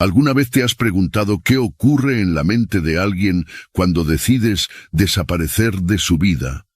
¿Alguna vez te has preguntado qué ocurre en la mente de alguien cuando decides desaparecer de su vida?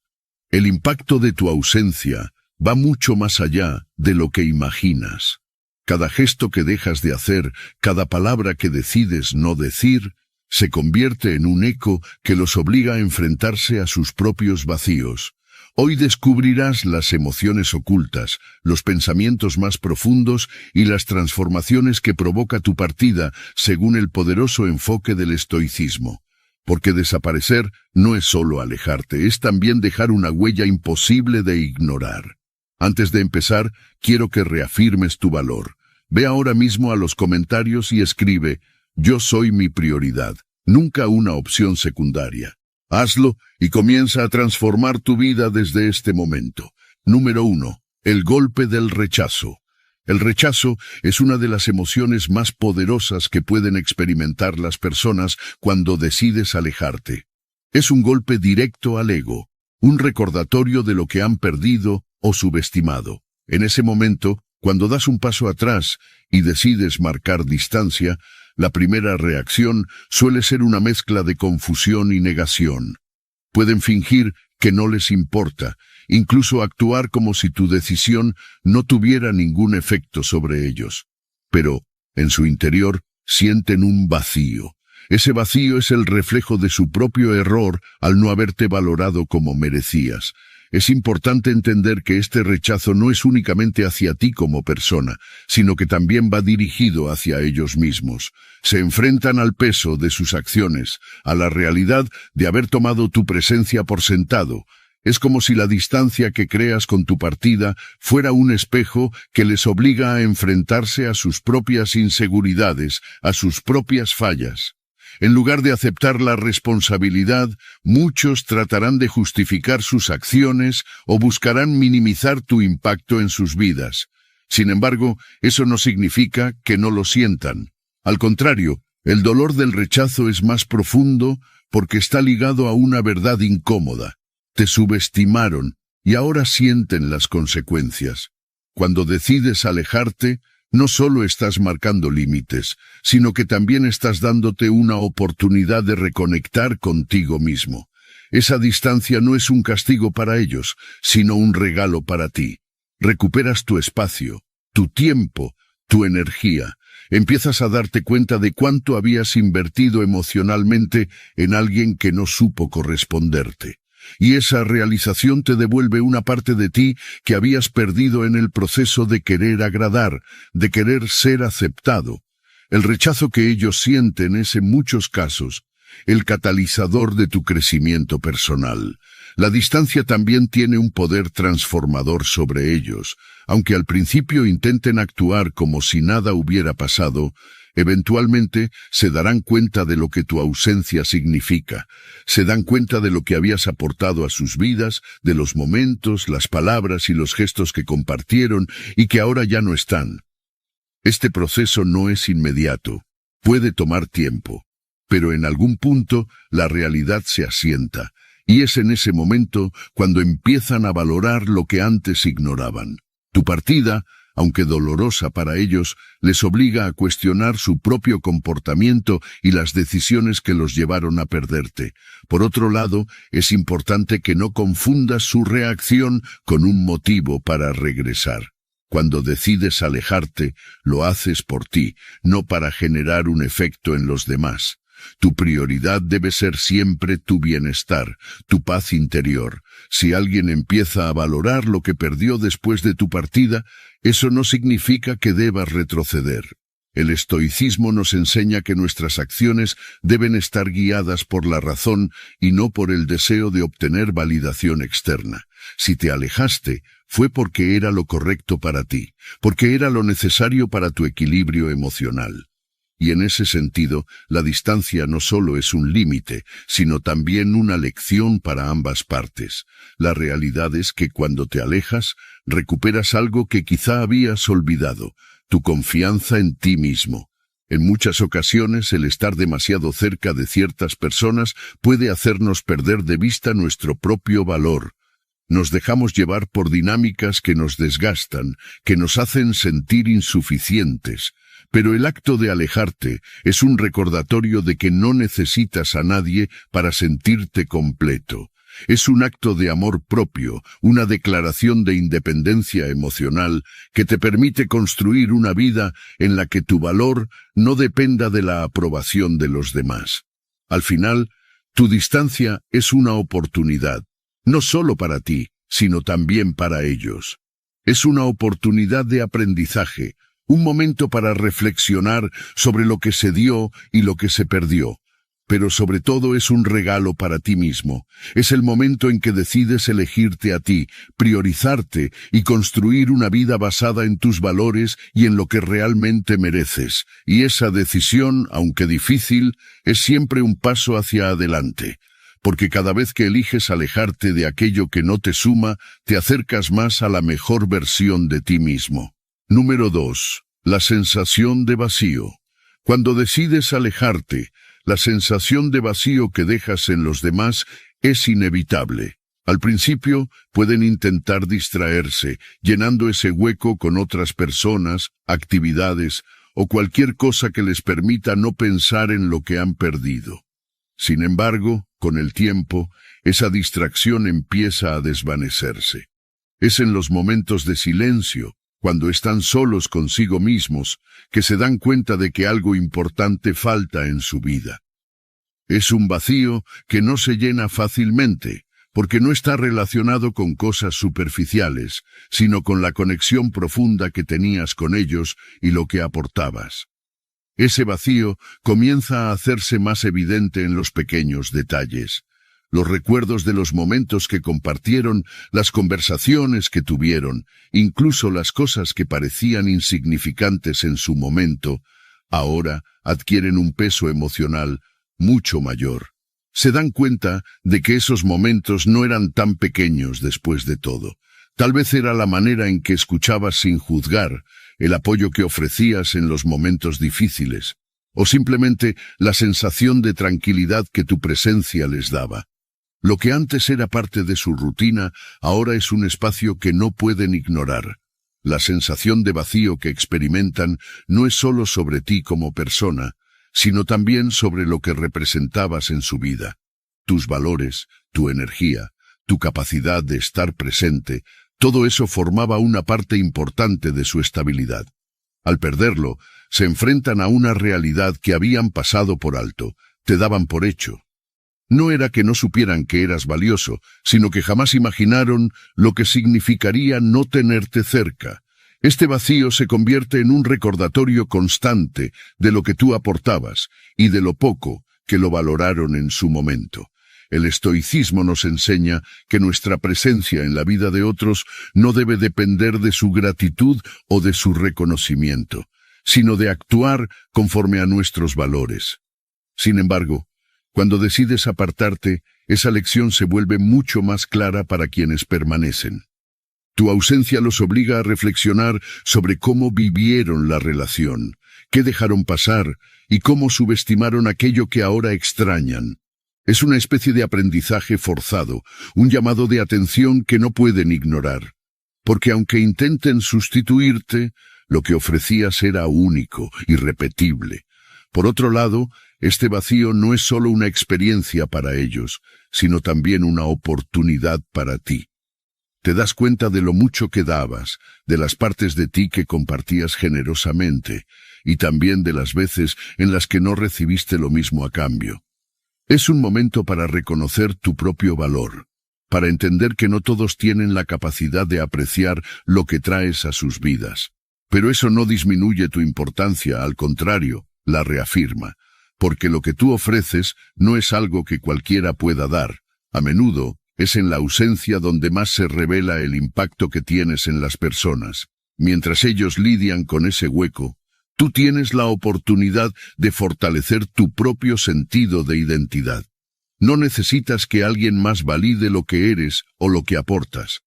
El impacto de tu ausencia va mucho más allá de lo que imaginas. Cada gesto que dejas de hacer, cada palabra que decides no decir, se convierte en un eco que los obliga a enfrentarse a sus propios vacíos. Hoy descubrirás las emociones ocultas, los pensamientos más profundos y las transformaciones que provoca tu partida según el poderoso enfoque del estoicismo. Porque desaparecer no es solo alejarte, es también dejar una huella imposible de ignorar. Antes de empezar, quiero que reafirmes tu valor. Ve ahora mismo a los comentarios y escribe: yo soy mi prioridad, nunca una opción secundaria. Hazlo y comienza a transformar tu vida desde este momento. Número 1. El golpe del rechazo. El rechazo es una de las emociones más poderosas que pueden experimentar las personas cuando decides alejarte. Es un golpe directo al ego, un recordatorio de lo que han perdido o subestimado. En ese momento, cuando das un paso atrás y decides marcar distancia, la primera reacción suele ser una mezcla de confusión y negación. Pueden fingir que no les importa, incluso actuar como si tu decisión no tuviera ningún efecto sobre ellos. Pero, en su interior, sienten un vacío. Ese vacío es el reflejo de su propio error al no haberte valorado como merecías. Es importante entender que este rechazo no es únicamente hacia ti como persona, sino que también va dirigido hacia ellos mismos. Se enfrentan al peso de sus acciones, a la realidad de haber tomado tu presencia por sentado. Es como si la distancia que creas con tu partida fuera un espejo que les obliga a enfrentarse a sus propias inseguridades, a sus propias fallas. En lugar de aceptar la responsabilidad, muchos tratarán de justificar sus acciones o buscarán minimizar tu impacto en sus vidas. Sin embargo, eso no significa que no lo sientan. Al contrario, el dolor del rechazo es más profundo porque está ligado a una verdad incómoda. Te subestimaron y ahora sienten las consecuencias. Cuando decides alejarte, no solo estás marcando límites, sino que también estás dándote una oportunidad de reconectar contigo mismo. Esa distancia no es un castigo para ellos, sino un regalo para ti. Recuperas tu espacio, tu tiempo, tu energía. Empiezas a darte cuenta de cuánto habías invertido emocionalmente en alguien que no supo corresponderte. Y esa realización te devuelve una parte de ti que habías perdido en el proceso de querer agradar, de querer ser aceptado. El rechazo que ellos sienten es, en muchos casos, el catalizador de tu crecimiento personal. La distancia también tiene un poder transformador sobre ellos. Aunque al principio intenten actuar como si nada hubiera pasado, eventualmente se darán cuenta de lo que tu ausencia significa. Se dan cuenta de lo que habías aportado a sus vidas, de los momentos, las palabras y los gestos que compartieron y que ahora ya no están. Este proceso no es inmediato. Puede tomar tiempo. Pero en algún punto la realidad se asienta. Y es en ese momento cuando empiezan a valorar lo que antes ignoraban. Tu partida, aunque dolorosa para ellos, les obliga a cuestionar su propio comportamiento y las decisiones que los llevaron a perderte. Por otro lado, es importante que no confundas su reacción con un motivo para regresar. Cuando decides alejarte, lo haces por ti, no para generar un efecto en los demás. Tu prioridad debe ser siempre tu bienestar, tu paz interior. Si alguien empieza a valorar lo que perdió después de tu partida, eso no significa que debas retroceder. El estoicismo nos enseña que nuestras acciones deben estar guiadas por la razón y no por el deseo de obtener validación externa. Si te alejaste, fue porque era lo correcto para ti, porque era lo necesario para tu equilibrio emocional. Y en ese sentido, la distancia no solo es un límite, sino también una lección para ambas partes. La realidad es que cuando te alejas, recuperas algo que quizá habías olvidado, tu confianza en ti mismo. En muchas ocasiones, el estar demasiado cerca de ciertas personas puede hacernos perder de vista nuestro propio valor. Nos dejamos llevar por dinámicas que nos desgastan, que nos hacen sentir insuficientes. Pero el acto de alejarte es un recordatorio de que no necesitas a nadie para sentirte completo. Es un acto de amor propio, una declaración de independencia emocional que te permite construir una vida en la que tu valor no dependa de la aprobación de los demás. Al final, tu distancia es una oportunidad, no solo para ti, sino también para ellos. Es una oportunidad de aprendizaje, un momento para reflexionar sobre lo que se dio y lo que se perdió. Pero sobre todo es un regalo para ti mismo. Es el momento en que decides elegirte a ti, priorizarte y construir una vida basada en tus valores y en lo que realmente mereces. Y esa decisión, aunque difícil, es siempre un paso hacia adelante. Porque cada vez que eliges alejarte de aquello que no te suma, te acercas más a la mejor versión de ti mismo. Número 2. La sensación de vacío. Cuando decides alejarte, la sensación de vacío que dejas en los demás es inevitable. Al principio pueden intentar distraerse, llenando ese hueco con otras personas, actividades o cualquier cosa que les permita no pensar en lo que han perdido. Sin embargo, con el tiempo, esa distracción empieza a desvanecerse. Es en los momentos de silencio, cuando están solos consigo mismos, que se dan cuenta de que algo importante falta en su vida. Es un vacío que no se llena fácilmente, porque no está relacionado con cosas superficiales, sino con la conexión profunda que tenías con ellos y lo que aportabas. Ese vacío comienza a hacerse más evidente en los pequeños detalles. Los recuerdos de los momentos que compartieron, las conversaciones que tuvieron, incluso las cosas que parecían insignificantes en su momento, ahora adquieren un peso emocional mucho mayor. Se dan cuenta de que esos momentos no eran tan pequeños después de todo. Tal vez era la manera en que escuchabas sin juzgar, el apoyo que ofrecías en los momentos difíciles, o simplemente la sensación de tranquilidad que tu presencia les daba. Lo que antes era parte de su rutina, ahora es un espacio que no pueden ignorar. La sensación de vacío que experimentan no es solo sobre ti como persona, sino también sobre lo que representabas en su vida. Tus valores, tu energía, tu capacidad de estar presente, todo eso formaba una parte importante de su estabilidad. Al perderlo, se enfrentan a una realidad que habían pasado por alto, te daban por hecho. No era que no supieran que eras valioso, sino que jamás imaginaron lo que significaría no tenerte cerca. Este vacío se convierte en un recordatorio constante de lo que tú aportabas y de lo poco que lo valoraron en su momento. El estoicismo nos enseña que nuestra presencia en la vida de otros no debe depender de su gratitud o de su reconocimiento, sino de actuar conforme a nuestros valores. Sin embargo, cuando decides apartarte, esa lección se vuelve mucho más clara para quienes permanecen. Tu ausencia los obliga a reflexionar sobre cómo vivieron la relación, qué dejaron pasar y cómo subestimaron aquello que ahora extrañan. Es una especie de aprendizaje forzado, un llamado de atención que no pueden ignorar. Porque aunque intenten sustituirte, lo que ofrecías era único, irrepetible. Por otro lado, este vacío no es solo una experiencia para ellos, sino también una oportunidad para ti. Te das cuenta de lo mucho que dabas, de las partes de ti que compartías generosamente, y también de las veces en las que no recibiste lo mismo a cambio. Es un momento para reconocer tu propio valor, para entender que no todos tienen la capacidad de apreciar lo que traes a sus vidas. Pero eso no disminuye tu importancia, al contrario, la reafirma, porque lo que tú ofreces no es algo que cualquiera pueda dar. A menudo, es en la ausencia donde más se revela el impacto que tienes en las personas. Mientras ellos lidian con ese hueco, tú tienes la oportunidad de fortalecer tu propio sentido de identidad. No necesitas que alguien más valide lo que eres o lo que aportas.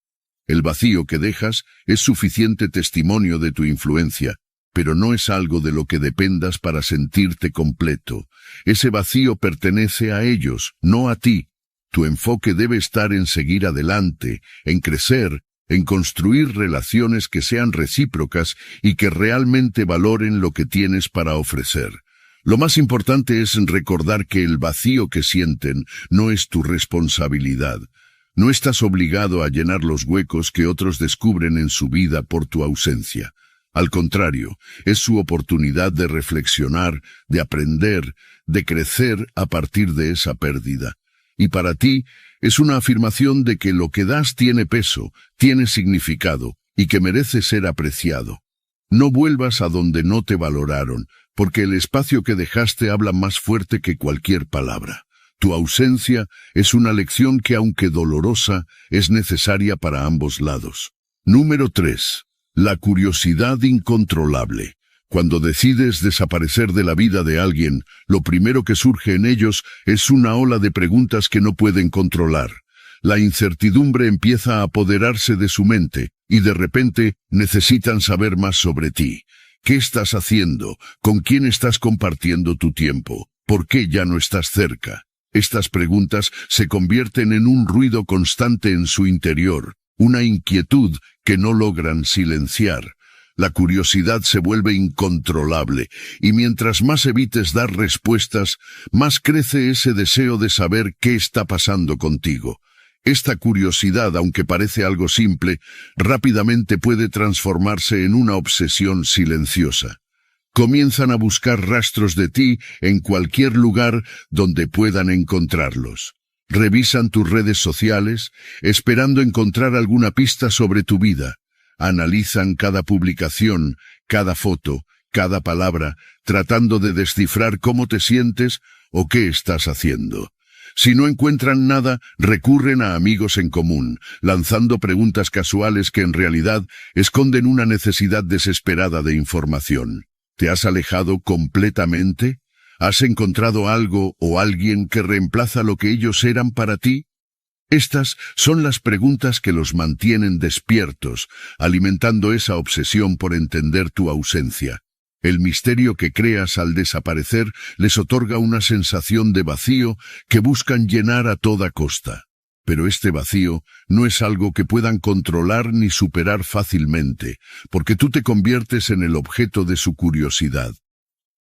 El vacío que dejas es suficiente testimonio de tu influencia, pero no es algo de lo que dependas para sentirte completo. Ese vacío pertenece a ellos, no a ti. Tu enfoque debe estar en seguir adelante, en crecer en construir relaciones que sean recíprocas y que realmente valoren lo que tienes para ofrecer. Lo más importante es recordar que el vacío que sienten no es tu responsabilidad. No estás obligado a llenar los huecos que otros descubren en su vida por tu ausencia. Al contrario, es su oportunidad de reflexionar, de aprender, de crecer a partir de esa pérdida. Y para ti, es una afirmación de que lo que das tiene peso, tiene significado y que merece ser apreciado. No vuelvas a donde no te valoraron, porque el espacio que dejaste habla más fuerte que cualquier palabra. Tu ausencia es una lección que, aunque dolorosa, es necesaria para ambos lados. Número 3. La curiosidad incontrolable. Cuando decides desaparecer de la vida de alguien, lo primero que surge en ellos es una ola de preguntas que no pueden controlar. La incertidumbre empieza a apoderarse de su mente, y de repente necesitan saber más sobre ti. ¿Qué estás haciendo? ¿Con quién estás compartiendo tu tiempo? ¿Por qué ya no estás cerca? Estas preguntas se convierten en un ruido constante en su interior, una inquietud que no logran silenciar. La curiosidad se vuelve incontrolable, y mientras más evites dar respuestas, más crece ese deseo de saber qué está pasando contigo. Esta curiosidad, aunque parece algo simple, rápidamente puede transformarse en una obsesión silenciosa. Comienzan a buscar rastros de ti en cualquier lugar donde puedan encontrarlos. Revisan tus redes sociales, esperando encontrar alguna pista sobre tu vida. Analizan cada publicación, cada foto, cada palabra, tratando de descifrar cómo te sientes o qué estás haciendo. Si no encuentran nada, recurren a amigos en común, lanzando preguntas casuales que en realidad esconden una necesidad desesperada de información. ¿Te has alejado completamente? ¿Has encontrado algo o alguien que reemplaza lo que ellos eran para ti? Estas son las preguntas que los mantienen despiertos, alimentando esa obsesión por entender tu ausencia. El misterio que creas al desaparecer les otorga una sensación de vacío que buscan llenar a toda costa. Pero este vacío no es algo que puedan controlar ni superar fácilmente, porque tú te conviertes en el objeto de su curiosidad.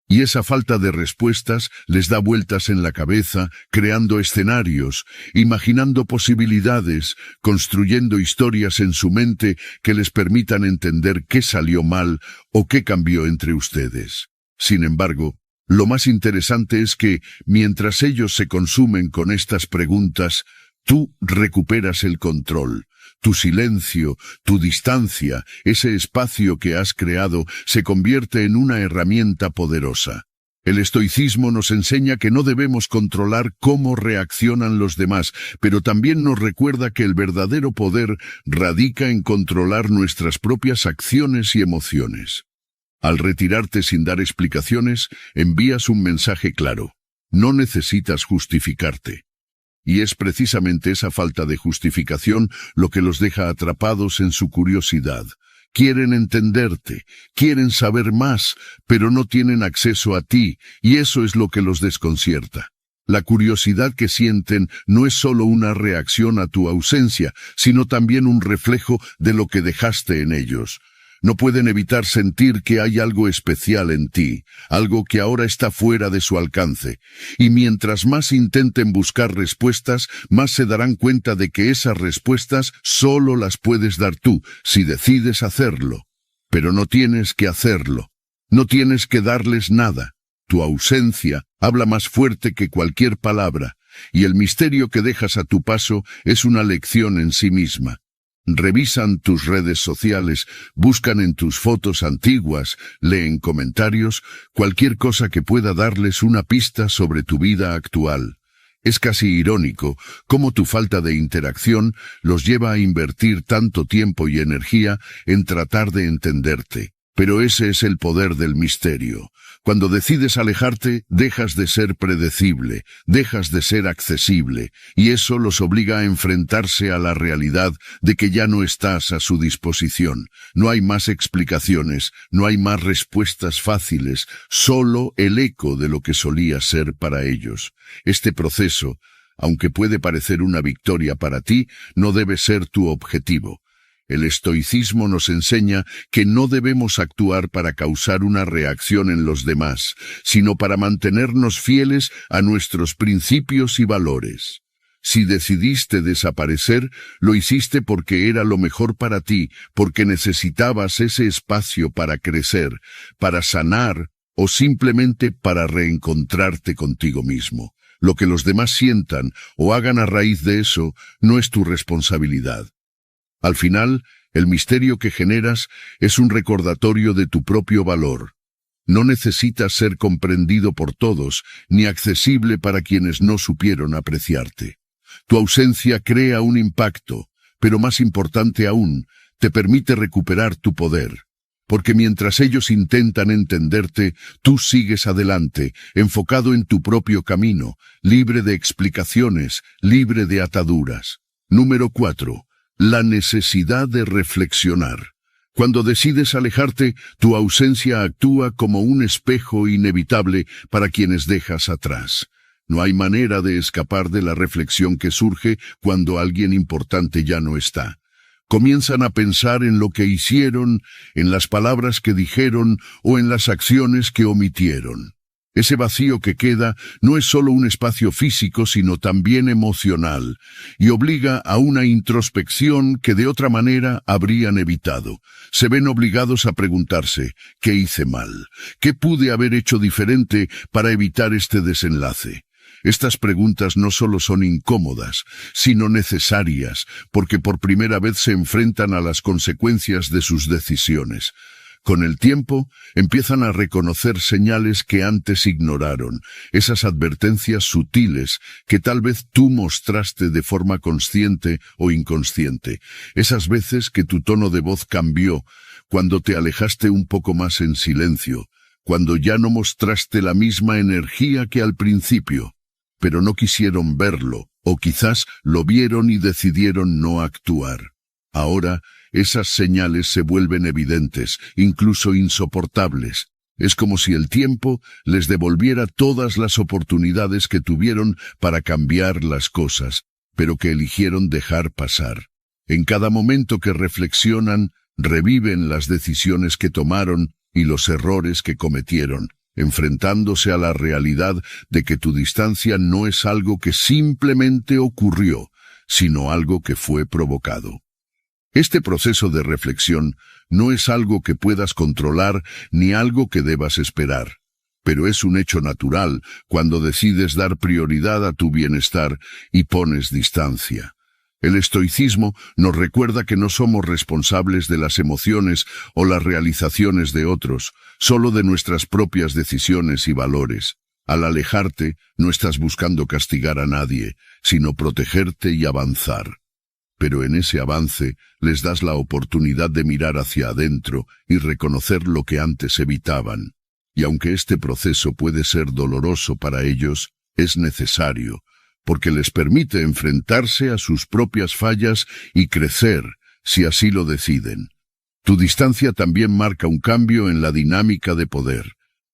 Y esa falta de respuestas les da vueltas en la cabeza, creando escenarios, imaginando posibilidades, construyendo historias en su mente que les permitan entender qué salió mal o qué cambió entre ustedes. Sin embargo, lo más interesante es que, mientras ellos se consumen con estas preguntas, tú recuperas el control. Tu silencio, tu distancia, ese espacio que has creado, se convierte en una herramienta poderosa. El estoicismo nos enseña que no debemos controlar cómo reaccionan los demás, pero también nos recuerda que el verdadero poder radica en controlar nuestras propias acciones y emociones. Al retirarte sin dar explicaciones, envías un mensaje claro. No necesitas justificarte. Y es precisamente esa falta de justificación lo que los deja atrapados en su curiosidad. Quieren entenderte, quieren saber más, pero no tienen acceso a ti, y eso es lo que los desconcierta. La curiosidad que sienten no es solo una reacción a tu ausencia, sino también un reflejo de lo que dejaste en ellos. No pueden evitar sentir que hay algo especial en ti, algo que ahora está fuera de su alcance. Y mientras más intenten buscar respuestas, más se darán cuenta de que esas respuestas solo las puedes dar tú, si decides hacerlo. Pero no tienes que hacerlo. No tienes que darles nada. Tu ausencia habla más fuerte que cualquier palabra, y el misterio que dejas a tu paso es una lección en sí misma. Revisan tus redes sociales, buscan en tus fotos antiguas, leen comentarios, cualquier cosa que pueda darles una pista sobre tu vida actual. Es casi irónico cómo tu falta de interacción los lleva a invertir tanto tiempo y energía en tratar de entenderte. Pero ese es el poder del misterio. Cuando decides alejarte, dejas de ser predecible, dejas de ser accesible, y eso los obliga a enfrentarse a la realidad de que ya no estás a su disposición. No hay más explicaciones, no hay más respuestas fáciles, solo el eco de lo que solía ser para ellos. Este proceso, aunque puede parecer una victoria para ti, no debe ser tu objetivo. El estoicismo nos enseña que no debemos actuar para causar una reacción en los demás, sino para mantenernos fieles a nuestros principios y valores. Si decidiste desaparecer, lo hiciste porque era lo mejor para ti, porque necesitabas ese espacio para crecer, para sanar o simplemente para reencontrarte contigo mismo. Lo que los demás sientan o hagan a raíz de eso no es tu responsabilidad. Al final, el misterio que generas es un recordatorio de tu propio valor. No necesitas ser comprendido por todos, ni accesible para quienes no supieron apreciarte. Tu ausencia crea un impacto, pero más importante aún, te permite recuperar tu poder. Porque mientras ellos intentan entenderte, tú sigues adelante, enfocado en tu propio camino, libre de explicaciones, libre de ataduras. Número 4. La necesidad de reflexionar. Cuando decides alejarte, tu ausencia actúa como un espejo inevitable para quienes dejas atrás. No hay manera de escapar de la reflexión que surge cuando alguien importante ya no está. Comienzan a pensar en lo que hicieron, en las palabras que dijeron o en las acciones que omitieron. Ese vacío que queda no es solo un espacio físico, sino también emocional, y obliga a una introspección que de otra manera habrían evitado. Se ven obligados a preguntarse, ¿qué hice mal? ¿Qué pude haber hecho diferente para evitar este desenlace? Estas preguntas no solo son incómodas, sino necesarias, porque por primera vez se enfrentan a las consecuencias de sus decisiones. Con el tiempo, empiezan a reconocer señales que antes ignoraron, esas advertencias sutiles que tal vez tú mostraste de forma consciente o inconsciente, esas veces que tu tono de voz cambió, cuando te alejaste un poco más en silencio, cuando ya no mostraste la misma energía que al principio. Pero no quisieron verlo, o quizás lo vieron y decidieron no actuar. Ahora, esas señales se vuelven evidentes, incluso insoportables. Es como si el tiempo les devolviera todas las oportunidades que tuvieron para cambiar las cosas, pero que eligieron dejar pasar. En cada momento que reflexionan, reviven las decisiones que tomaron y los errores que cometieron, enfrentándose a la realidad de que tu distancia no es algo que simplemente ocurrió, sino algo que fue provocado. Este proceso de reflexión no es algo que puedas controlar ni algo que debas esperar, pero es un hecho natural cuando decides dar prioridad a tu bienestar y pones distancia. El estoicismo nos recuerda que no somos responsables de las emociones o las realizaciones de otros, solo de nuestras propias decisiones y valores. Al alejarte, no estás buscando castigar a nadie, sino protegerte y avanzar. Pero en ese avance les das la oportunidad de mirar hacia adentro y reconocer lo que antes evitaban. Y aunque este proceso puede ser doloroso para ellos, es necesario, porque les permite enfrentarse a sus propias fallas y crecer, si así lo deciden. Tu distancia también marca un cambio en la dinámica de poder.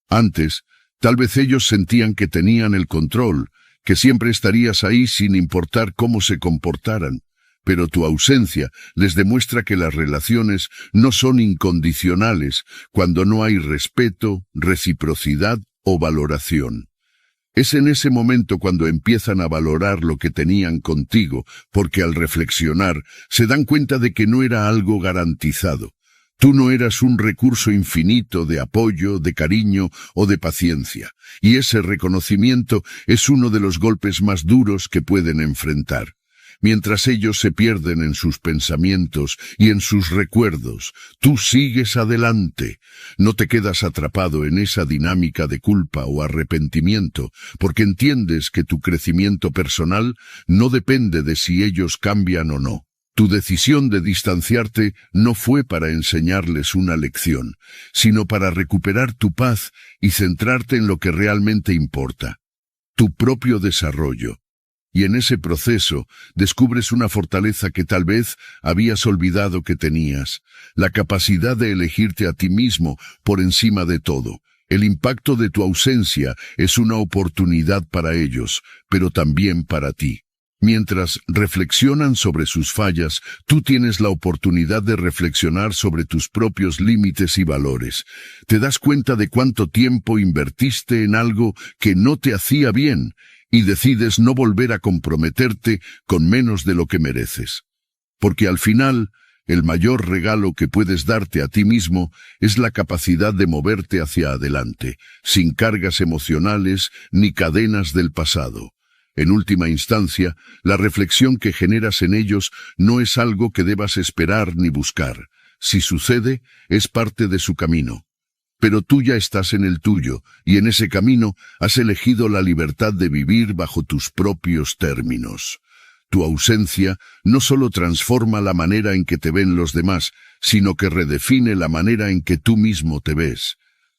Antes, tal vez ellos sentían que tenían el control, que siempre estarías ahí sin importar cómo se comportaran. Pero tu ausencia les demuestra que las relaciones no son incondicionales cuando no hay respeto, reciprocidad o valoración. Es en ese momento cuando empiezan a valorar lo que tenían contigo, porque al reflexionar se dan cuenta de que no era algo garantizado. Tú no eras un recurso infinito de apoyo, de cariño o de paciencia, y ese reconocimiento es uno de los golpes más duros que pueden enfrentar. Mientras ellos se pierden en sus pensamientos y en sus recuerdos, tú sigues adelante. No te quedas atrapado en esa dinámica de culpa o arrepentimiento, porque entiendes que tu crecimiento personal no depende de si ellos cambian o no. Tu decisión de distanciarte no fue para enseñarles una lección, sino para recuperar tu paz y centrarte en lo que realmente importa, tu propio desarrollo. Y en ese proceso descubres una fortaleza que tal vez habías olvidado que tenías, la capacidad de elegirte a ti mismo por encima de todo. El impacto de tu ausencia es una oportunidad para ellos, pero también para ti. Mientras reflexionan sobre sus fallas, tú tienes la oportunidad de reflexionar sobre tus propios límites y valores. Te das cuenta de cuánto tiempo invertiste en algo que no te hacía bien y decides no volver a comprometerte con menos de lo que mereces. Porque al final, el mayor regalo que puedes darte a ti mismo es la capacidad de moverte hacia adelante, sin cargas emocionales ni cadenas del pasado. En última instancia, la reflexión que generas en ellos no es algo que debas esperar ni buscar. Si sucede, es parte de su camino. Pero tú ya estás en el tuyo, y en ese camino has elegido la libertad de vivir bajo tus propios términos. Tu ausencia no solo transforma la manera en que te ven los demás, sino que redefine la manera en que tú mismo te ves,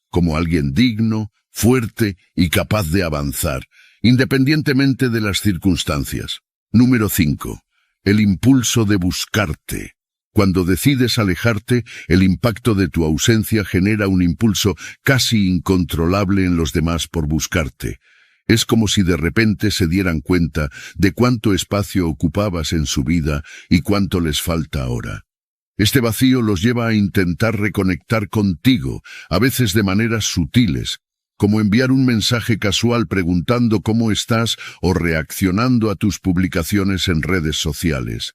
como alguien digno, fuerte y capaz de avanzar, independientemente de las circunstancias. Número 5. El impulso de buscarte. Cuando decides alejarte, el impacto de tu ausencia genera un impulso casi incontrolable en los demás por buscarte. Es como si de repente se dieran cuenta de cuánto espacio ocupabas en su vida y cuánto les falta ahora. Este vacío los lleva a intentar reconectar contigo, a veces de maneras sutiles, como enviar un mensaje casual preguntando cómo estás o reaccionando a tus publicaciones en redes sociales.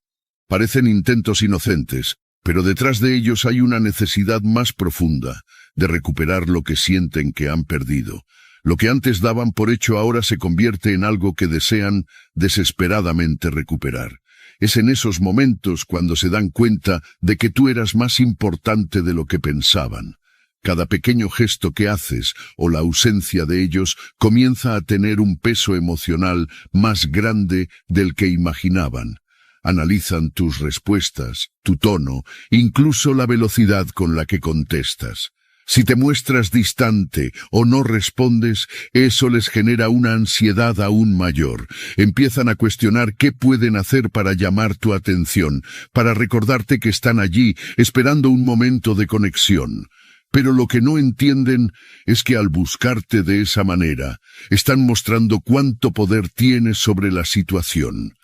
Parecen intentos inocentes, pero detrás de ellos hay una necesidad más profunda de recuperar lo que sienten que han perdido. Lo que antes daban por hecho ahora se convierte en algo que desean desesperadamente recuperar. Es en esos momentos cuando se dan cuenta de que tú eras más importante de lo que pensaban. Cada pequeño gesto que haces o la ausencia de ellos comienza a tener un peso emocional más grande del que imaginaban. Analizan tus respuestas, tu tono, incluso la velocidad con la que contestas. Si te muestras distante o no respondes, eso les genera una ansiedad aún mayor. Empiezan a cuestionar qué pueden hacer para llamar tu atención, para recordarte que están allí, esperando un momento de conexión. Pero lo que no entienden es que al buscarte de esa manera, están mostrando cuánto poder tienes sobre la situación.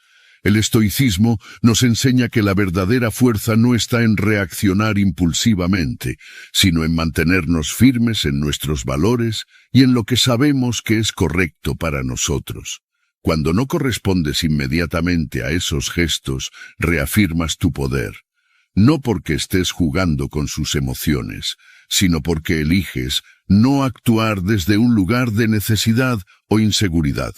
El estoicismo nos enseña que la verdadera fuerza no está en reaccionar impulsivamente, sino en mantenernos firmes en nuestros valores y en lo que sabemos que es correcto para nosotros. Cuando no correspondes inmediatamente a esos gestos, reafirmas tu poder. No porque estés jugando con sus emociones, sino porque eliges no actuar desde un lugar de necesidad o inseguridad.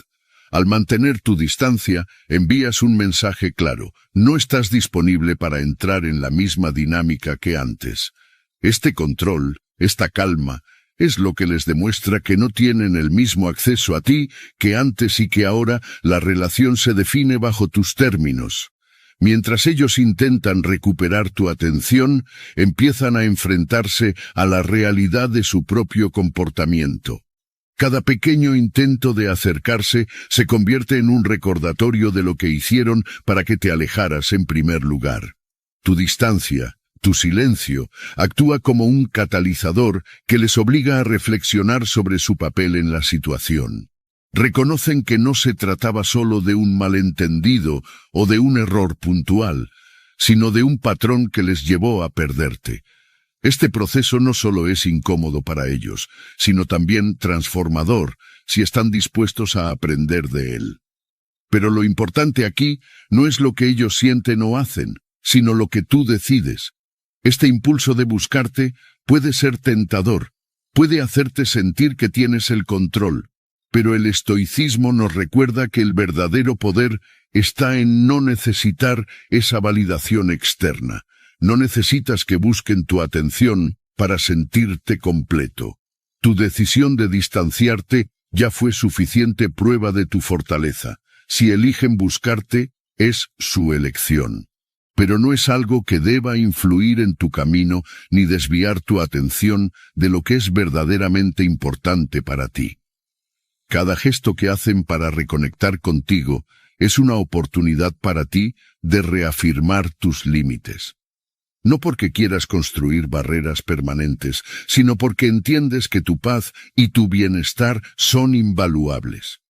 Al mantener tu distancia, envías un mensaje claro: no estás disponible para entrar en la misma dinámica que antes. Este control, esta calma, es lo que les demuestra que no tienen el mismo acceso a ti que antes y que ahora la relación se define bajo tus términos. Mientras ellos intentan recuperar tu atención, empiezan a enfrentarse a la realidad de su propio comportamiento. Cada pequeño intento de acercarse se convierte en un recordatorio de lo que hicieron para que te alejaras en primer lugar. Tu distancia, tu silencio, actúa como un catalizador que les obliga a reflexionar sobre su papel en la situación. Reconocen que no se trataba solo de un malentendido o de un error puntual, sino de un patrón que les llevó a perderte. Este proceso no solo es incómodo para ellos, sino también transformador, si están dispuestos a aprender de él. Pero lo importante aquí no es lo que ellos sienten o hacen, sino lo que tú decides. Este impulso de buscarte puede ser tentador, puede hacerte sentir que tienes el control, pero el estoicismo nos recuerda que el verdadero poder está en no necesitar esa validación externa. No necesitas que busquen tu atención para sentirte completo. Tu decisión de distanciarte ya fue suficiente prueba de tu fortaleza. Si eligen buscarte, es su elección. Pero no es algo que deba influir en tu camino ni desviar tu atención de lo que es verdaderamente importante para ti. Cada gesto que hacen para reconectar contigo es una oportunidad para ti de reafirmar tus límites. No porque quieras construir barreras permanentes, sino porque entiendes que tu paz y tu bienestar son invaluables.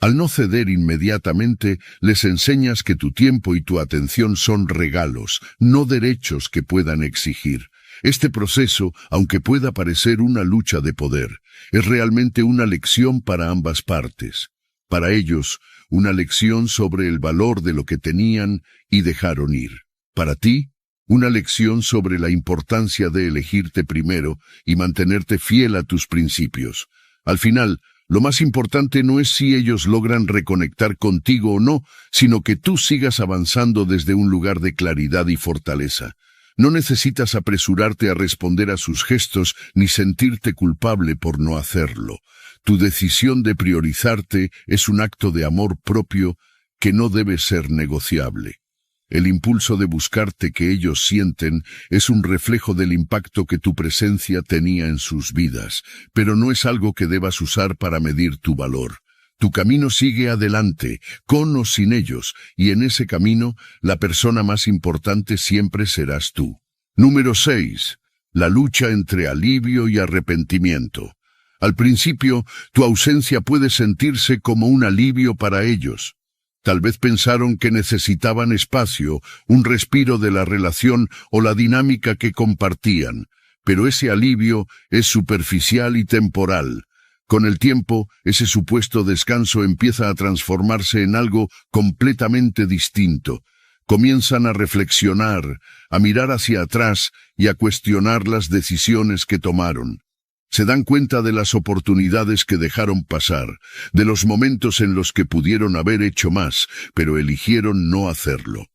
Al no ceder inmediatamente, les enseñas que tu tiempo y tu atención son regalos, no derechos que puedan exigir. Este proceso, aunque pueda parecer una lucha de poder, es realmente una lección para ambas partes. Para ellos, una lección sobre el valor de lo que tenían y dejaron ir. Para ti, una lección sobre la importancia de elegirte primero y mantenerte fiel a tus principios. Al final, lo más importante no es si ellos logran reconectar contigo o no, sino que tú sigas avanzando desde un lugar de claridad y fortaleza. No necesitas apresurarte a responder a sus gestos ni sentirte culpable por no hacerlo. Tu decisión de priorizarte es un acto de amor propio que no debe ser negociable. El impulso de buscarte que ellos sienten es un reflejo del impacto que tu presencia tenía en sus vidas, pero no es algo que debas usar para medir tu valor. Tu camino sigue adelante, con o sin ellos, y en ese camino, la persona más importante siempre serás tú. Número 6. La lucha entre alivio y arrepentimiento. Al principio, tu ausencia puede sentirse como un alivio para ellos. Tal vez pensaron que necesitaban espacio, un respiro de la relación o la dinámica que compartían, pero ese alivio es superficial y temporal. Con el tiempo, ese supuesto descanso empieza a transformarse en algo completamente distinto. Comienzan a reflexionar, a mirar hacia atrás y a cuestionar las decisiones que tomaron. Se dan cuenta de las oportunidades que dejaron pasar, de los momentos en los que pudieron haber hecho más, pero eligieron no hacerlo.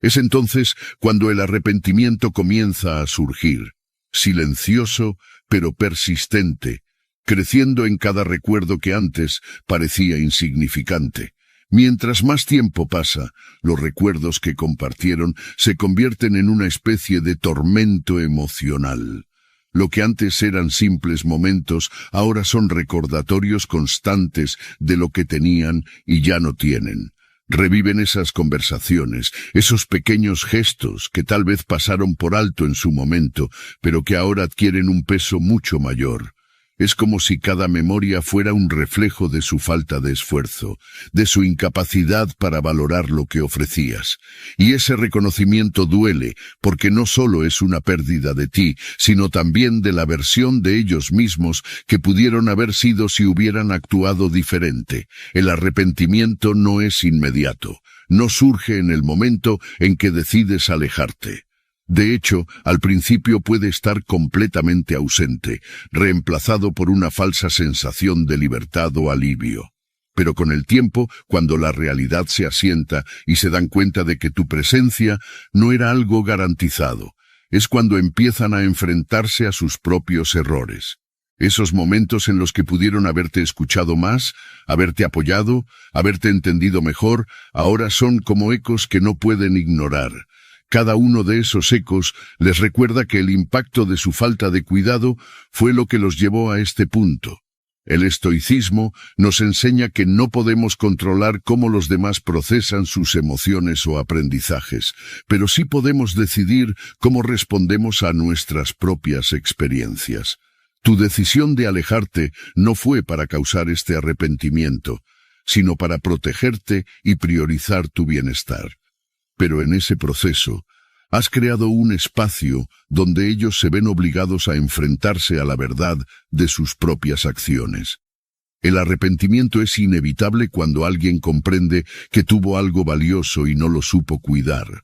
Es entonces cuando el arrepentimiento comienza a surgir, silencioso pero persistente, creciendo en cada recuerdo que antes parecía insignificante. Mientras más tiempo pasa, los recuerdos que compartieron se convierten en una especie de tormento emocional. Lo que antes eran simples momentos, ahora son recordatorios constantes de lo que tenían y ya no tienen. Reviven esas conversaciones, esos pequeños gestos que tal vez pasaron por alto en su momento, pero que ahora adquieren un peso mucho mayor. Es como si cada memoria fuera un reflejo de su falta de esfuerzo, de su incapacidad para valorar lo que ofrecías. Y ese reconocimiento duele, porque no solo es una pérdida de ti, sino también de la versión de ellos mismos que pudieron haber sido si hubieran actuado diferente. El arrepentimiento no es inmediato, no surge en el momento en que decides alejarte. De hecho, al principio puede estar completamente ausente, reemplazado por una falsa sensación de libertad o alivio. Pero con el tiempo, cuando la realidad se asienta y se dan cuenta de que tu presencia no era algo garantizado, es cuando empiezan a enfrentarse a sus propios errores. Esos momentos en los que pudieron haberte escuchado más, haberte apoyado, haberte entendido mejor, ahora son como ecos que no pueden ignorar. Cada uno de esos ecos les recuerda que el impacto de su falta de cuidado fue lo que los llevó a este punto. El estoicismo nos enseña que no podemos controlar cómo los demás procesan sus emociones o aprendizajes, pero sí podemos decidir cómo respondemos a nuestras propias experiencias. Tu decisión de alejarte no fue para causar este arrepentimiento, sino para protegerte y priorizar tu bienestar. Pero en ese proceso, has creado un espacio donde ellos se ven obligados a enfrentarse a la verdad de sus propias acciones. El arrepentimiento es inevitable cuando alguien comprende que tuvo algo valioso y no lo supo cuidar.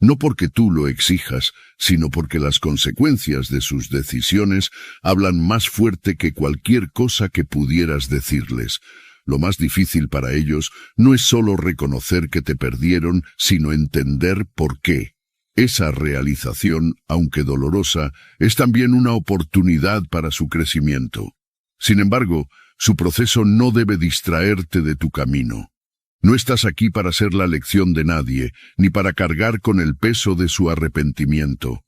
No porque tú lo exijas, sino porque las consecuencias de sus decisiones hablan más fuerte que cualquier cosa que pudieras decirles. Lo más difícil para ellos no es solo reconocer que te perdieron, sino entender por qué. Esa realización, aunque dolorosa, es también una oportunidad para su crecimiento. Sin embargo, su proceso no debe distraerte de tu camino. No estás aquí para ser la lección de nadie, ni para cargar con el peso de su arrepentimiento.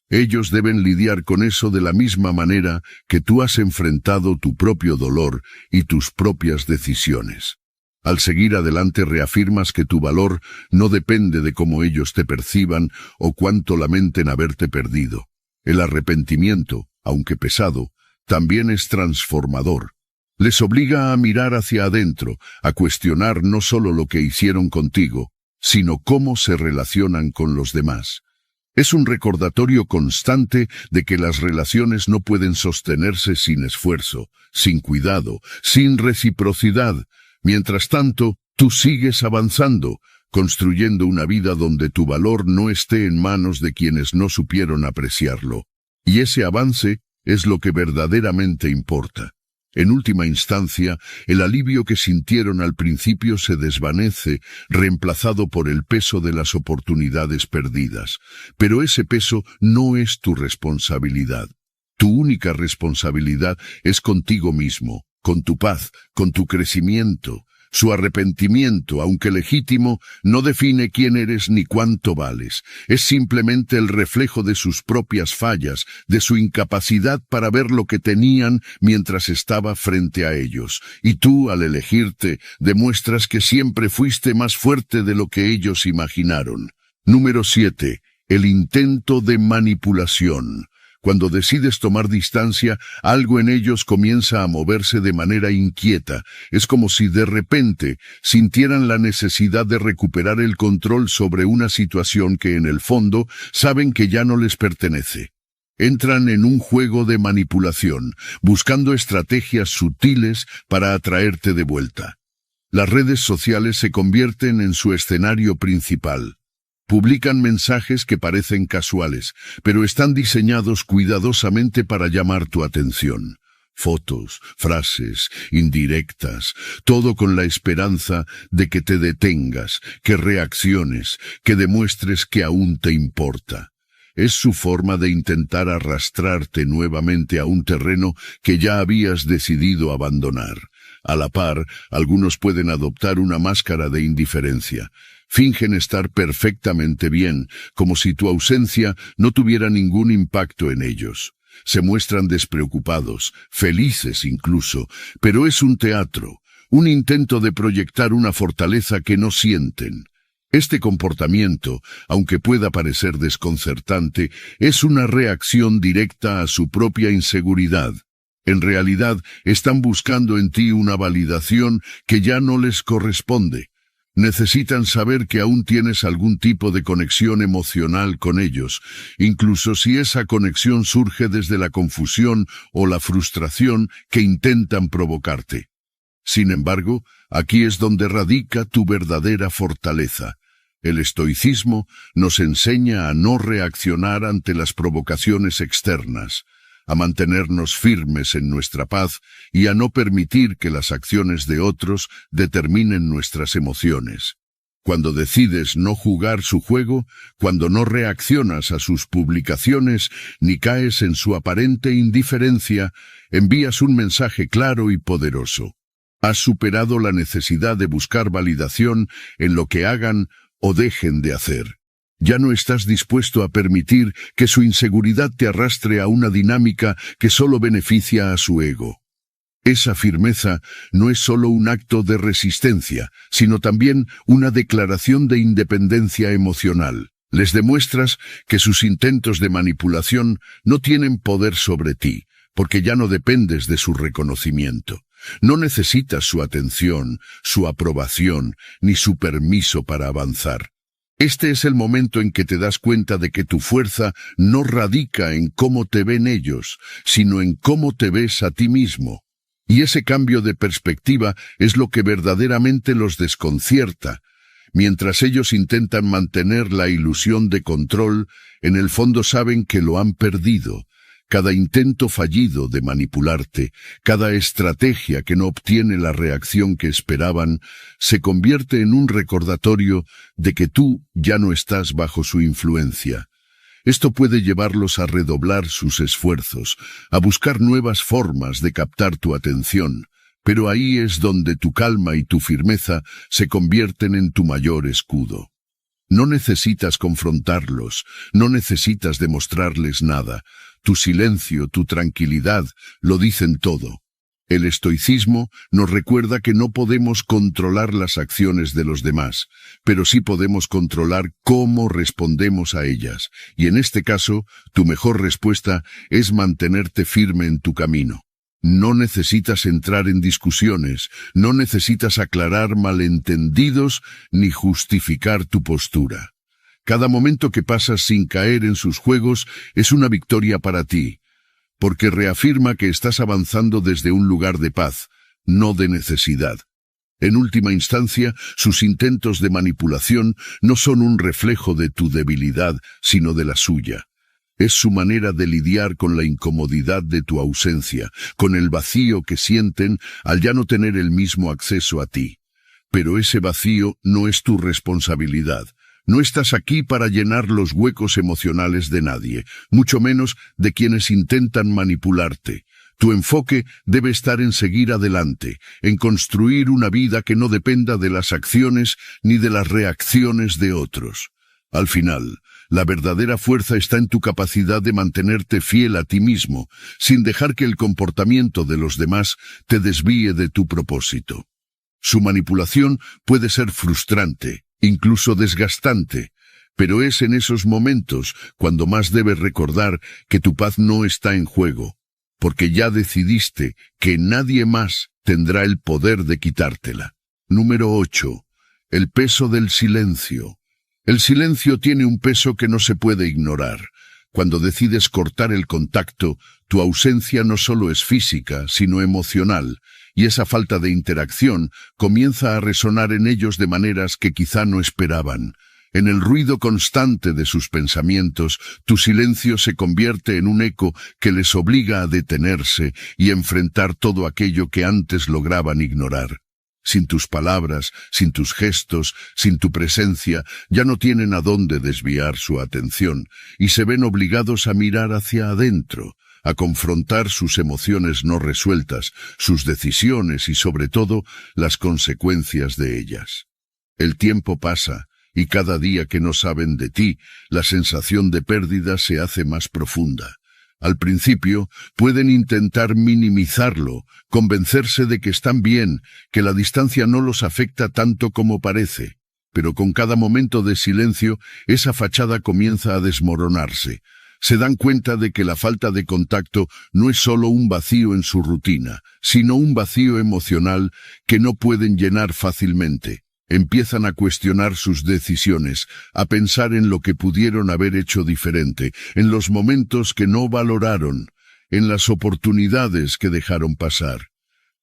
Ellos deben lidiar con eso de la misma manera que tú has enfrentado tu propio dolor y tus propias decisiones. Al seguir adelante reafirmas que tu valor no depende de cómo ellos te perciban o cuánto lamenten haberte perdido. El arrepentimiento, aunque pesado, también es transformador. Les obliga a mirar hacia adentro, a cuestionar no solo lo que hicieron contigo, sino cómo se relacionan con los demás. Es un recordatorio constante de que las relaciones no pueden sostenerse sin esfuerzo, sin cuidado, sin reciprocidad. Mientras tanto, tú sigues avanzando, construyendo una vida donde tu valor no esté en manos de quienes no supieron apreciarlo. Y ese avance es lo que verdaderamente importa. En última instancia, el alivio que sintieron al principio se desvanece, reemplazado por el peso de las oportunidades perdidas. Pero ese peso no es tu responsabilidad. Tu única responsabilidad es contigo mismo, con tu paz, con tu crecimiento. Su arrepentimiento, aunque legítimo, no define quién eres ni cuánto vales. Es simplemente el reflejo de sus propias fallas, de su incapacidad para ver lo que tenían mientras estaba frente a ellos. Y tú, al elegirte, demuestras que siempre fuiste más fuerte de lo que ellos imaginaron. Número 7. El intento de manipulación. Cuando decides tomar distancia, algo en ellos comienza a moverse de manera inquieta. Es como si de repente sintieran la necesidad de recuperar el control sobre una situación que en el fondo saben que ya no les pertenece. Entran en un juego de manipulación, buscando estrategias sutiles para atraerte de vuelta. Las redes sociales se convierten en su escenario principal. Publican mensajes que parecen casuales, pero están diseñados cuidadosamente para llamar tu atención. Fotos, frases, indirectas, todo con la esperanza de que te detengas, que reacciones, que demuestres que aún te importa. Es su forma de intentar arrastrarte nuevamente a un terreno que ya habías decidido abandonar. A la par, algunos pueden adoptar una máscara de indiferencia. Fingen estar perfectamente bien, como si tu ausencia no tuviera ningún impacto en ellos. Se muestran despreocupados, felices incluso, pero es un teatro, un intento de proyectar una fortaleza que no sienten. Este comportamiento, aunque pueda parecer desconcertante, es una reacción directa a su propia inseguridad. En realidad, están buscando en ti una validación que ya no les corresponde. Necesitan saber que aún tienes algún tipo de conexión emocional con ellos, incluso si esa conexión surge desde la confusión o la frustración que intentan provocarte. Sin embargo, aquí es donde radica tu verdadera fortaleza. El estoicismo nos enseña a no reaccionar ante las provocaciones externas, a mantenernos firmes en nuestra paz y a no permitir que las acciones de otros determinen nuestras emociones. Cuando decides no jugar su juego, cuando no reaccionas a sus publicaciones ni caes en su aparente indiferencia, envías un mensaje claro y poderoso. Has superado la necesidad de buscar validación en lo que hagan o dejen de hacer. Ya no estás dispuesto a permitir que su inseguridad te arrastre a una dinámica que solo beneficia a su ego. Esa firmeza no es solo un acto de resistencia, sino también una declaración de independencia emocional. Les demuestras que sus intentos de manipulación no tienen poder sobre ti, porque ya no dependes de su reconocimiento. No necesitas su atención, su aprobación, ni su permiso para avanzar. Este es el momento en que te das cuenta de que tu fuerza no radica en cómo te ven ellos, sino en cómo te ves a ti mismo. Y ese cambio de perspectiva es lo que verdaderamente los desconcierta. Mientras ellos intentan mantener la ilusión de control, en el fondo saben que lo han perdido. Cada intento fallido de manipularte, cada estrategia que no obtiene la reacción que esperaban, se convierte en un recordatorio de que tú ya no estás bajo su influencia. Esto puede llevarlos a redoblar sus esfuerzos, a buscar nuevas formas de captar tu atención, pero ahí es donde tu calma y tu firmeza se convierten en tu mayor escudo. No necesitas confrontarlos, no necesitas demostrarles nada. Tu silencio, tu tranquilidad, lo dicen todo. El estoicismo nos recuerda que no podemos controlar las acciones de los demás, pero sí podemos controlar cómo respondemos a ellas, y en este caso, tu mejor respuesta es mantenerte firme en tu camino. No necesitas entrar en discusiones, no necesitas aclarar malentendidos ni justificar tu postura. Cada momento que pasas sin caer en sus juegos es una victoria para ti, porque reafirma que estás avanzando desde un lugar de paz, no de necesidad. En última instancia, sus intentos de manipulación no son un reflejo de tu debilidad, sino de la suya. Es su manera de lidiar con la incomodidad de tu ausencia, con el vacío que sienten al ya no tener el mismo acceso a ti. Pero ese vacío no es tu responsabilidad. No estás aquí para llenar los huecos emocionales de nadie, mucho menos de quienes intentan manipularte. Tu enfoque debe estar en seguir adelante, en construir una vida que no dependa de las acciones ni de las reacciones de otros. Al final, la verdadera fuerza está en tu capacidad de mantenerte fiel a ti mismo, sin dejar que el comportamiento de los demás te desvíe de tu propósito. Su manipulación puede ser frustrante, incluso desgastante, pero es en esos momentos cuando más debes recordar que tu paz no está en juego, porque ya decidiste que nadie más tendrá el poder de quitártela. Número 8. El peso del silencio. El silencio tiene un peso que no se puede ignorar. Cuando decides cortar el contacto, tu ausencia no solo es física, sino emocional, y esa falta de interacción comienza a resonar en ellos de maneras que quizá no esperaban. En el ruido constante de sus pensamientos, tu silencio se convierte en un eco que les obliga a detenerse y enfrentar todo aquello que antes lograban ignorar. Sin tus palabras, sin tus gestos, sin tu presencia, ya no tienen a dónde desviar su atención, y se ven obligados a mirar hacia adentro, a confrontar sus emociones no resueltas, sus decisiones y sobre todo las consecuencias de ellas. El tiempo pasa, y cada día que no saben de ti, la sensación de pérdida se hace más profunda. Al principio, pueden intentar minimizarlo, convencerse de que están bien, que la distancia no los afecta tanto como parece. Pero con cada momento de silencio, esa fachada comienza a desmoronarse. Se dan cuenta de que la falta de contacto no es solo un vacío en su rutina, sino un vacío emocional que no pueden llenar fácilmente. Empiezan a cuestionar sus decisiones, a pensar en lo que pudieron haber hecho diferente, en los momentos que no valoraron, en las oportunidades que dejaron pasar.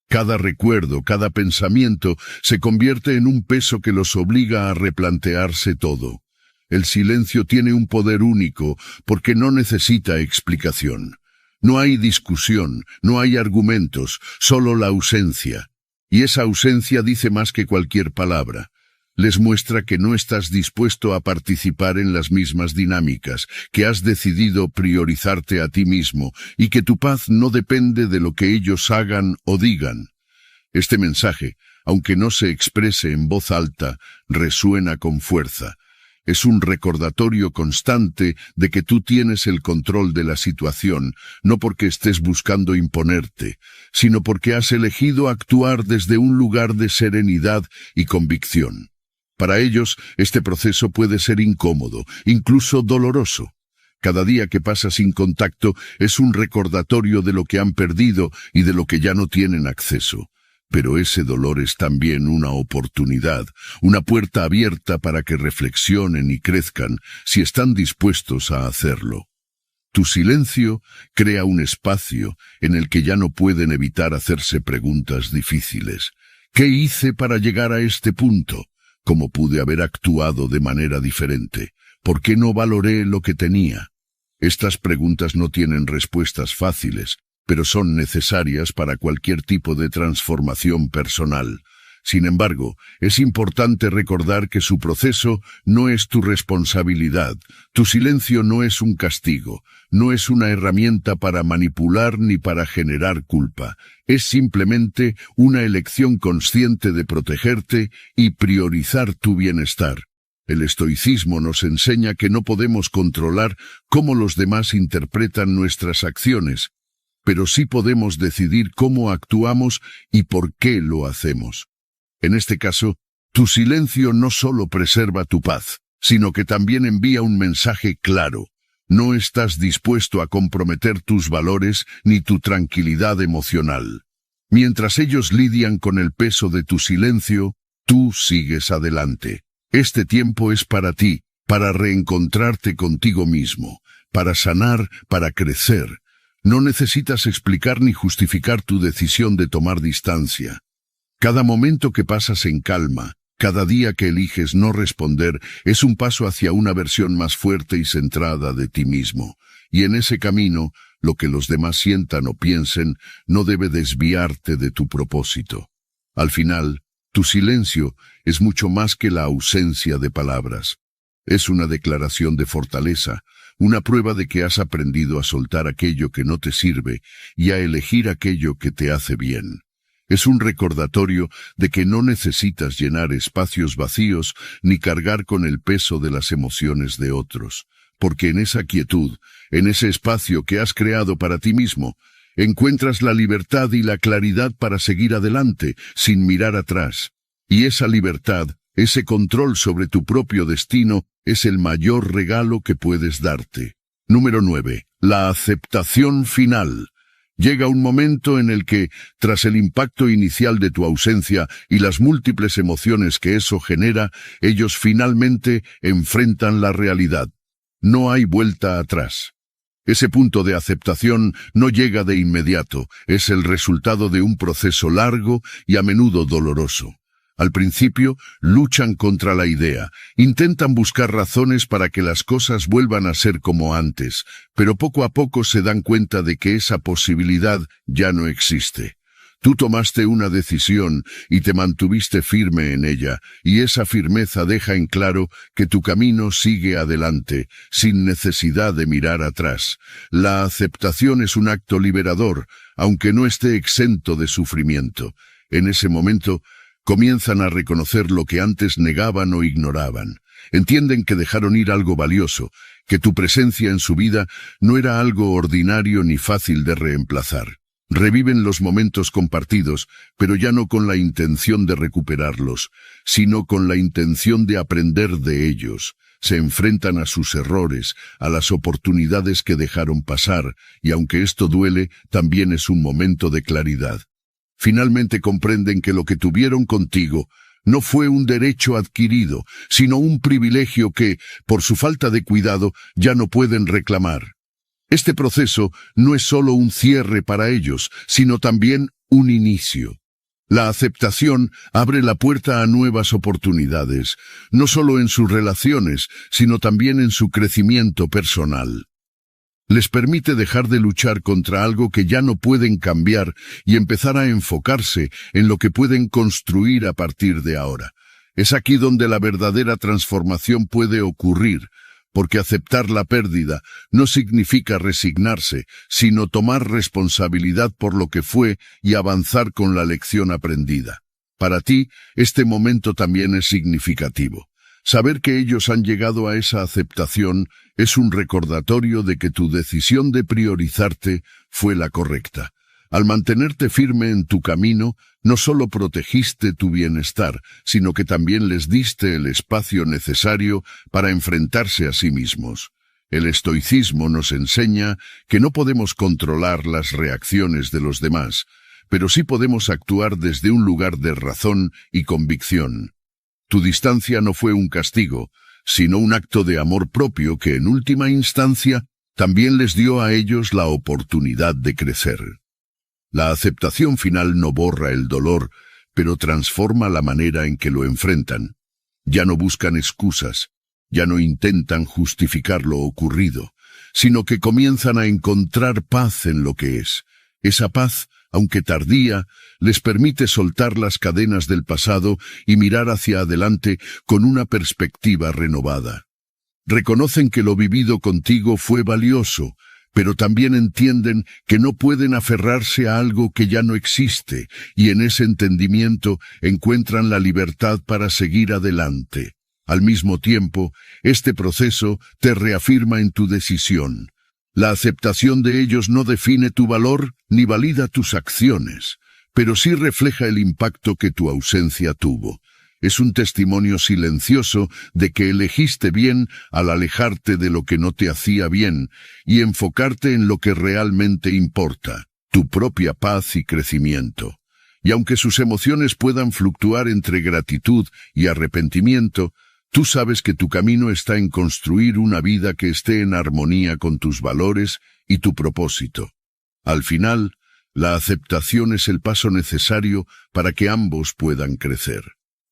Cada recuerdo, cada pensamiento se convierte en un peso que los obliga a replantearse todo. El silencio tiene un poder único porque no necesita explicación. No hay discusión, no hay argumentos, solo la ausencia. Y esa ausencia dice más que cualquier palabra. Les muestra que no estás dispuesto a participar en las mismas dinámicas, que has decidido priorizarte a ti mismo y que tu paz no depende de lo que ellos hagan o digan. Este mensaje, aunque no se exprese en voz alta, resuena con fuerza. Es un recordatorio constante de que tú tienes el control de la situación, no porque estés buscando imponerte, sino porque has elegido actuar desde un lugar de serenidad y convicción. Para ellos, este proceso puede ser incómodo, incluso doloroso. Cada día que pasa sin contacto es un recordatorio de lo que han perdido y de lo que ya no tienen acceso. Pero ese dolor es también una oportunidad, una puerta abierta para que reflexionen y crezcan si están dispuestos a hacerlo. Tu silencio crea un espacio en el que ya no pueden evitar hacerse preguntas difíciles. ¿Qué hice para llegar a este punto? ¿Cómo pude haber actuado de manera diferente? ¿Por qué no valoré lo que tenía? Estas preguntas no tienen respuestas fáciles, pero son necesarias para cualquier tipo de transformación personal. Sin embargo, es importante recordar que su proceso no es tu responsabilidad. Tu silencio no es un castigo, no es una herramienta para manipular ni para generar culpa. Es simplemente una elección consciente de protegerte y priorizar tu bienestar. El estoicismo nos enseña que no podemos controlar cómo los demás interpretan nuestras acciones, pero sí podemos decidir cómo actuamos y por qué lo hacemos. En este caso, tu silencio no solo preserva tu paz, sino que también envía un mensaje claro. No estás dispuesto a comprometer tus valores ni tu tranquilidad emocional. Mientras ellos lidian con el peso de tu silencio, tú sigues adelante. Este tiempo es para ti, para reencontrarte contigo mismo, para sanar, para crecer. No necesitas explicar ni justificar tu decisión de tomar distancia. Cada momento que pasas en calma, cada día que eliges no responder, es un paso hacia una versión más fuerte y centrada de ti mismo. Y en ese camino, lo que los demás sientan o piensen no debe desviarte de tu propósito. Al final, tu silencio es mucho más que la ausencia de palabras. Es una declaración de fortaleza, una prueba de que has aprendido a soltar aquello que no te sirve y a elegir aquello que te hace bien. Es un recordatorio de que no necesitas llenar espacios vacíos ni cargar con el peso de las emociones de otros, porque en esa quietud, en ese espacio que has creado para ti mismo, encuentras la libertad y la claridad para seguir adelante, sin mirar atrás. Y esa libertad, ese control sobre tu propio destino, es el mayor regalo que puedes darte. Número 9. La aceptación final. Llega un momento en el que, tras el impacto inicial de tu ausencia y las múltiples emociones que eso genera, ellos finalmente enfrentan la realidad. No hay vuelta atrás. Ese punto de aceptación no llega de inmediato, es el resultado de un proceso largo y a menudo doloroso. Al principio, luchan contra la idea, intentan buscar razones para que las cosas vuelvan a ser como antes, pero poco a poco se dan cuenta de que esa posibilidad ya no existe. Tú tomaste una decisión y te mantuviste firme en ella, y esa firmeza deja en claro que tu camino sigue adelante, sin necesidad de mirar atrás. La aceptación es un acto liberador, aunque no esté exento de sufrimiento. En ese momento, comienzan a reconocer lo que antes negaban o ignoraban. Entienden que dejaron ir algo valioso, que tu presencia en su vida no era algo ordinario ni fácil de reemplazar. Reviven los momentos compartidos, pero ya no con la intención de recuperarlos, sino con la intención de aprender de ellos. Se enfrentan a sus errores, a las oportunidades que dejaron pasar, y aunque esto duele, también es un momento de claridad. Finalmente comprenden que lo que tuvieron contigo no fue un derecho adquirido, sino un privilegio que, por su falta de cuidado, ya no pueden reclamar. Este proceso no es solo un cierre para ellos, sino también un inicio. La aceptación abre la puerta a nuevas oportunidades, no solo en sus relaciones, sino también en su crecimiento personal. Les permite dejar de luchar contra algo que ya no pueden cambiar y empezar a enfocarse en lo que pueden construir a partir de ahora. Es aquí donde la verdadera transformación puede ocurrir, porque aceptar la pérdida no significa resignarse, sino tomar responsabilidad por lo que fue y avanzar con la lección aprendida. Para ti, este momento también es significativo. Saber que ellos han llegado a esa aceptación es un recordatorio de que tu decisión de priorizarte fue la correcta. Al mantenerte firme en tu camino, no solo protegiste tu bienestar, sino que también les diste el espacio necesario para enfrentarse a sí mismos. El estoicismo nos enseña que no podemos controlar las reacciones de los demás, pero sí podemos actuar desde un lugar de razón y convicción. Tu distancia no fue un castigo, sino un acto de amor propio que en última instancia también les dio a ellos la oportunidad de crecer. La aceptación final no borra el dolor, pero transforma la manera en que lo enfrentan. Ya no buscan excusas, ya no intentan justificar lo ocurrido, sino que comienzan a encontrar paz en lo que es. Esa paz, aunque tardía, les permite soltar las cadenas del pasado y mirar hacia adelante con una perspectiva renovada. Reconocen que lo vivido contigo fue valioso, pero también entienden que no pueden aferrarse a algo que ya no existe, y en ese entendimiento encuentran la libertad para seguir adelante. Al mismo tiempo, este proceso te reafirma en tu decisión. La aceptación de ellos no define tu valor ni valida tus acciones, pero sí refleja el impacto que tu ausencia tuvo. es un testimonio silencioso de que elegiste bien al alejarte de lo que no te hacía bien y enfocarte en lo que realmente importa, tu propia paz y crecimiento. Y aunque sus emociones puedan fluctuar entre gratitud y arrepentimiento, tú sabes que tu camino está en construir una vida que esté en armonía con tus valores y tu propósito. Al final, la aceptación es el paso necesario para que ambos puedan crecer.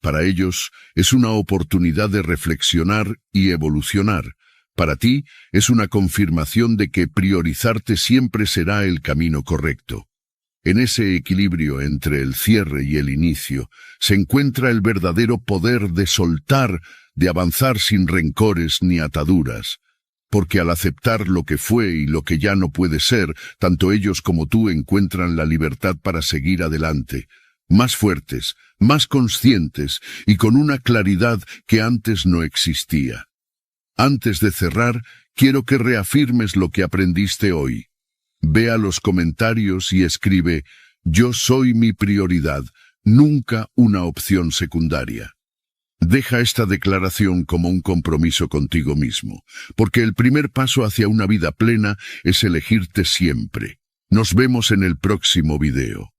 Para ellos, es una oportunidad de reflexionar y evolucionar. Para ti, es una confirmación de que priorizarte siempre será el camino correcto. En ese equilibrio entre el cierre y el inicio, se encuentra el verdadero poder de soltar, de avanzar sin rencores ni ataduras. Porque al aceptar lo que fue y lo que ya no puede ser, tanto ellos como tú encuentran la libertad para seguir adelante, más fuertes, más conscientes y con una claridad que antes no existía. Antes de cerrar, quiero que reafirmes lo que aprendiste hoy. Ve a los comentarios y escribe: yo soy mi prioridad, nunca una opción secundaria. Deja esta declaración como un compromiso contigo mismo, porque el primer paso hacia una vida plena es elegirte siempre. Nos vemos en el próximo video.